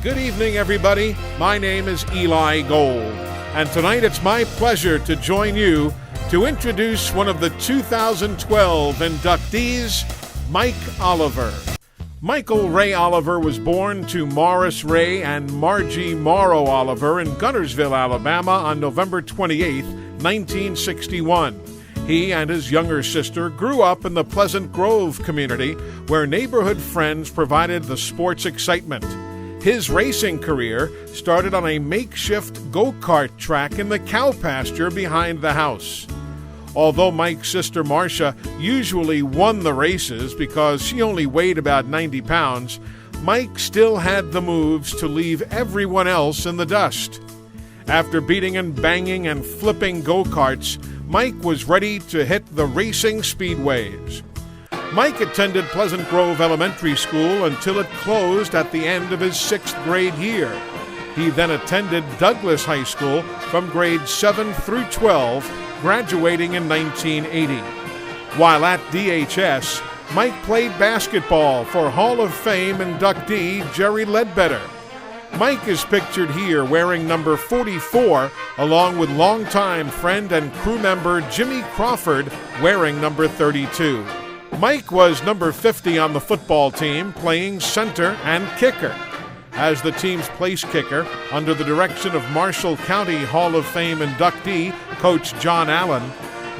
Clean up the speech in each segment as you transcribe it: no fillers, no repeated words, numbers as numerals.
Good evening, everybody. My name is Eli Gold, and tonight it's my pleasure to join you to introduce one of the 2012 inductees, Mike Oliver. Michael Ray Oliver was born to Morris Ray and Margie Morrow Oliver in Guntersville, Alabama on November 28, 1961. He and his younger sister grew up in the Pleasant Grove community, where neighborhood friends provided the sports excitement. His racing career started on a makeshift go-kart track in the cow pasture behind the house. Although Mike's sister Marcia usually won the races because she only weighed about 90 pounds, Mike still had the moves to leave everyone else in the dust. After beating and banging and flipping go-karts, Mike was ready to hit the racing speedways. Mike attended Pleasant Grove Elementary School until it closed at the end of his 6th grade year. He then attended Douglas High School from grades 7 through 12, graduating in 1980. While at DHS, Mike played basketball for Hall of Fame inductee Jerry Ledbetter. Mike is pictured here wearing number 44, along with longtime friend and crew member Jimmy Crawford wearing number 32. Mike was number 50 on the football team, playing center and kicker. As the team's place kicker, under the direction of Marshall County Hall of Fame inductee Coach John Allen,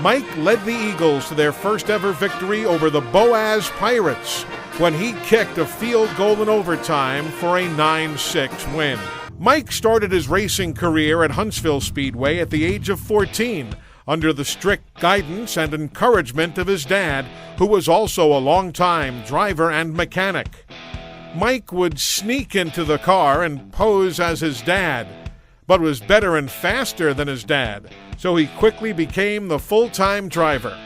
Mike led the Eagles to their first ever victory over the Boaz Pirates when he kicked a field goal in overtime for a 9-6 win. Mike started his racing career at Huntsville Speedway at the age of 14, under the strict guidance and encouragement of his dad, who was also a longtime driver and mechanic. Mike would sneak into the car and pose as his dad, but was better and faster than his dad, so he quickly became the full-time driver.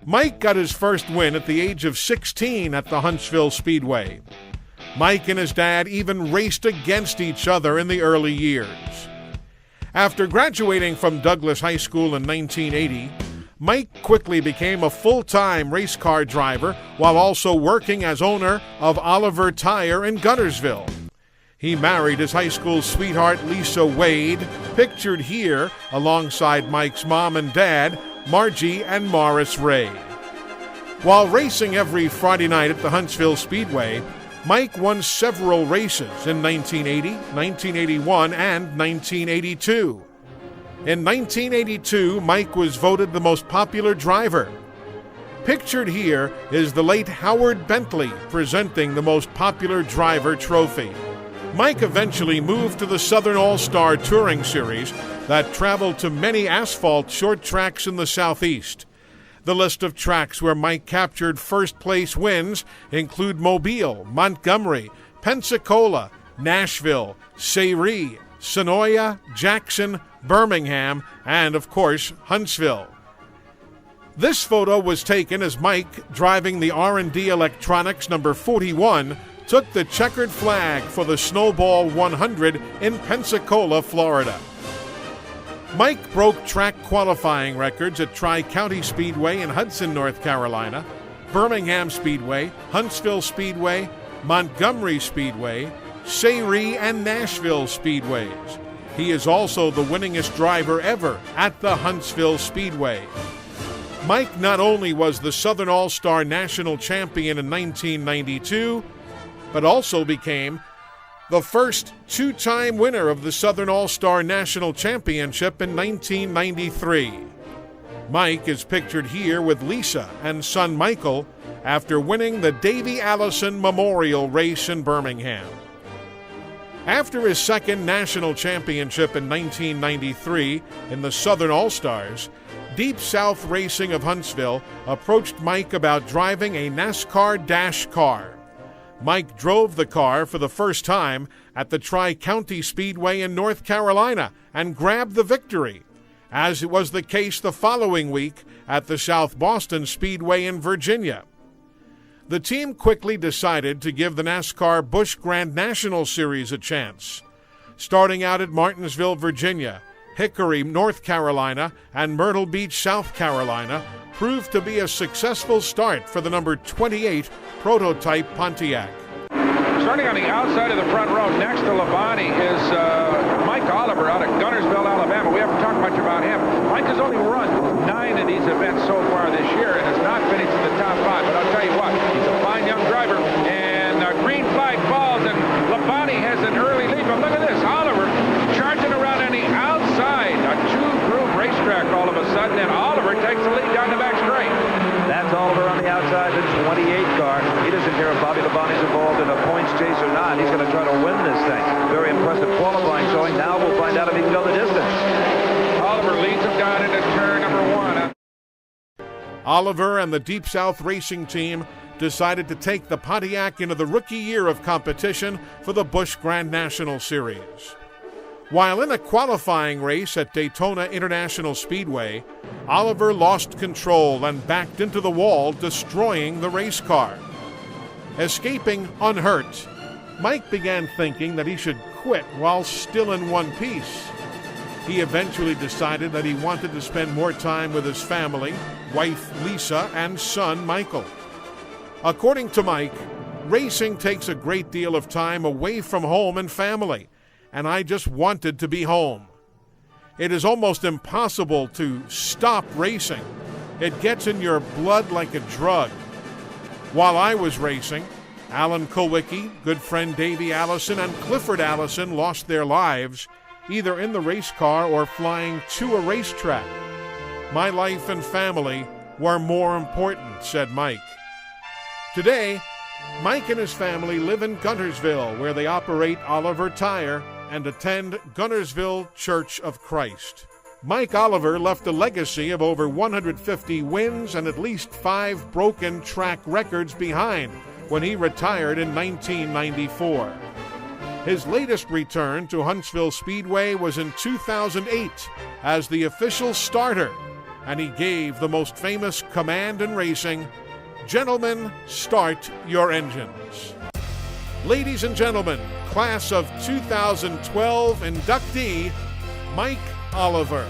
Mike got his first win at the age of 16 at the Huntsville Speedway. Mike and his dad even raced against each other in the early years. After graduating from Douglas High School in 1980, Mike quickly became a full-time race car driver while also working as owner of Oliver Tire in Guntersville. He married his high school sweetheart Lisa Wade, pictured here alongside Mike's mom and dad, Margie and Morris Ray. While racing every Friday night at the Huntsville Speedway, Mike won several races in 1980, 1981, and 1982. In 1982, Mike was voted the most popular driver. Pictured here is the late Howard Bentley presenting the most popular driver trophy. Mike eventually moved to the Southern All-Star Touring Series that traveled to many asphalt short tracks in the Southeast. The list of tracks where Mike captured first-place wins include Mobile, Montgomery, Pensacola, Nashville, Sayre, Sonoya, Jackson, Birmingham, and, of course, Huntsville. This photo was taken as Mike, driving the R&D Electronics number 41, took the checkered flag for the Snowball 100 in Pensacola, Florida. Mike broke track qualifying records at Tri-County Speedway in Hudson, North Carolina, Birmingham Speedway, Huntsville Speedway, Montgomery Speedway, Sayre, and Nashville Speedways. He is also the winningest driver ever at the Huntsville Speedway. Mike not only was the Southern All-Star National Champion in 1992, but also became the first two-time winner of the Southern All-Star National Championship in 1993. Mike is pictured here with Lisa and son Michael after winning the Davy Allison Memorial Race in Birmingham. After his second national championship in 1993 in the Southern All-Stars, Deep South Racing of Huntsville approached Mike about driving a NASCAR dash car. Mike drove the car for the first time at the Tri-County Speedway in North Carolina and grabbed the victory, as it was the case the following week at the South Boston Speedway in Virginia. The team quickly decided to give the NASCAR Busch Grand National Series a chance. Starting out at Martinsville, Virginia, Hickory, North Carolina, and Myrtle Beach, South Carolina, proved to be a successful start for the number 28 prototype Pontiac. Starting Starting on the outside of the front row next to Labonte is Mike Oliver out of Guntersville, Alabama. We haven't talked much about him. Mike has only run 9 of these events so far this year and has not finished in the top 5. But I'll tell you what, he's a fine young driver. And green flag falls, and Labonte has an early lead. But look at this, Oliver charging around on the outside. A two-groove racetrack all of a sudden, and Oliver takes the lead down the back straight. That's Oliver on the outside, the 28 car. He doesn't care if Bobby Labonte's involved in a points chase or not. He's going to try to win this thing. Very impressive qualifying showing. Now we'll find out if he can go the distance. Oliver leads him down into turn number 1. Oliver and the Deep South Racing Team decided to take the Pontiac into the rookie year of competition for the Busch Grand National Series. While in a qualifying race at Daytona International Speedway, Oliver lost control and backed into the wall, destroying the race car. Escaping unhurt, Mike began thinking that he should quit while still in one piece. He eventually decided that he wanted to spend more time with his family, wife Lisa, and son Michael. According to Mike, racing takes a great deal of time away from home and family, and I just wanted to be home. It is almost impossible to stop racing. It gets in your blood like a drug. While I was racing, Alan Kulwicki, good friend Davey Allison, and Clifford Allison lost their lives either in the race car or flying to a racetrack. My life and family were more important, said Mike. Today, Mike and his family live in Guntersville, where they operate Oliver Tire and attend Guntersville Church of Christ. Mike Oliver left a legacy of over 150 wins and at least 5 broken track records behind when he retired in 1994. His latest return to Huntsville Speedway was in 2008 as the official starter, and he gave the most famous command in racing, "Gentlemen, start your engines." Ladies and gentlemen, class of 2012 inductee, Mike Oliver.